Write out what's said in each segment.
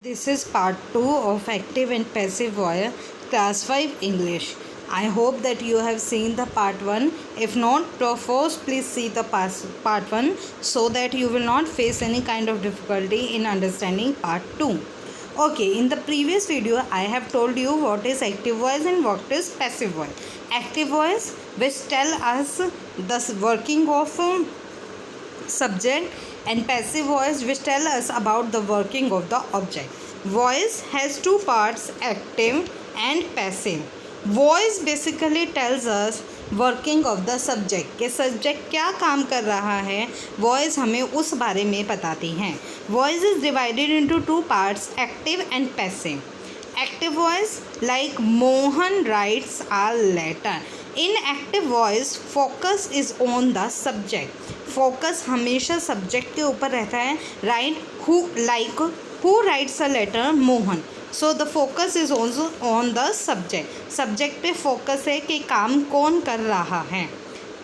This is part 2 of active and passive voice, class 5 English. I hope that you have seen the part 1. If not, first please see the part 1 so that you will not face any kind of difficulty in understanding part 2. Okay, in the previous video I have told you what is active voice and what is passive voice. Active voice which tell us the working of subject, and passive voice which tell us about the working of the object. Voice has two parts, active and passive. Voice basically tells us working of the subject के subject क्या काम कर रहा है, voice हमें उस बारे में बताती हैं. Voice is divided into two parts, active and passive. Active voice like Mohan writes a letter. In active voice focus is on the subject. Focus हमेशा subject के ऊपर रहता है. Right? Who writes a letter? Mohan. So the focus is also on the subject. Subject पे focus है कि काम कौन कर रहा है.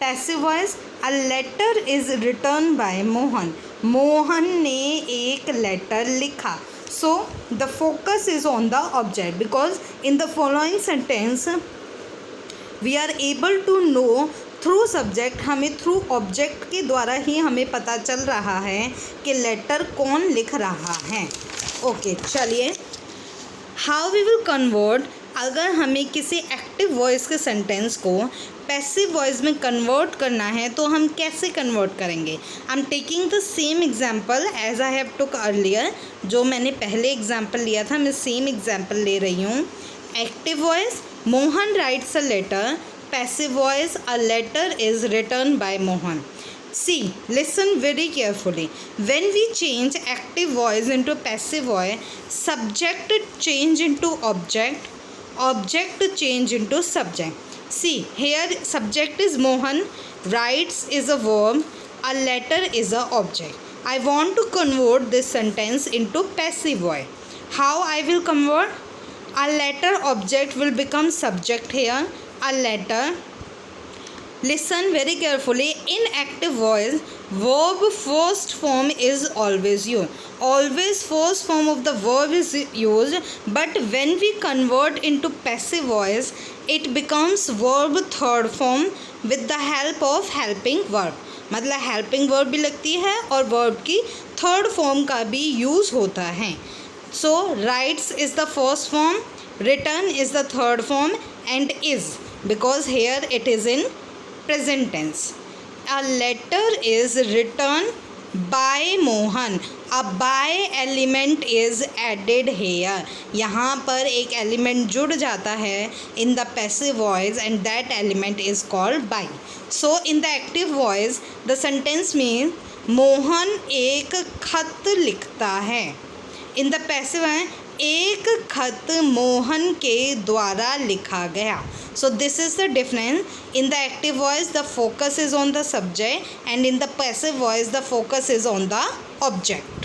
Passive voice, a letter is written by Mohan. Mohan ने एक लेटर लिखा. So the focus is on the object because in the following sentence we are able to know through subject. हमें through object के द्वारा ही हमें पता चल रहा है कि लेटर कौन लिख रहा है. ओके चलिए, हाउ वी विल कन्वर्ट. अगर हमें किसी एक्टिव वॉइस के सेंटेंस को पैसिव वॉइस में कन्वर्ट करना है तो हम कैसे कन्वर्ट करेंगे. I am taking the same example as I have took earlier. जो मैंने पहले एग्जाम्पल लिया था मैं सेम एग्जाम्पल ले रही हूँ. Active voice, Mohan writes a letter. Passive voice, a letter is written by Mohan. See, listen very carefully. When we change active voice into passive voice, subject change into object, object change into subject. See, here subject is Mohan, writes is a verb, a letter is a object. I want to convert this sentence into passive voice. How I will convert? A letter object will become subject here. A letter. Listen very carefully. In active voice, verb first form is always used. Always first form of the verb is used. But when we convert into passive voice, it becomes verb third form with the help of helping verb. मतलब helping verb भी लगती है और verb की third form का भी use होता है. So writes is the first form, written is the third form, and is because here it is in present tense. A letter is written by Mohan. A by element is added here. यहाँ पर एक element जुड़ जाता है in the passive voice and that element is called by. So in the active voice the sentence means Mohan एक खत लिखता है. In the passive एक खत मोहन के द्वारा लिखा गया. So this is the difference. In the active voice the focus is on the subject and in the passive voice the focus is on the object.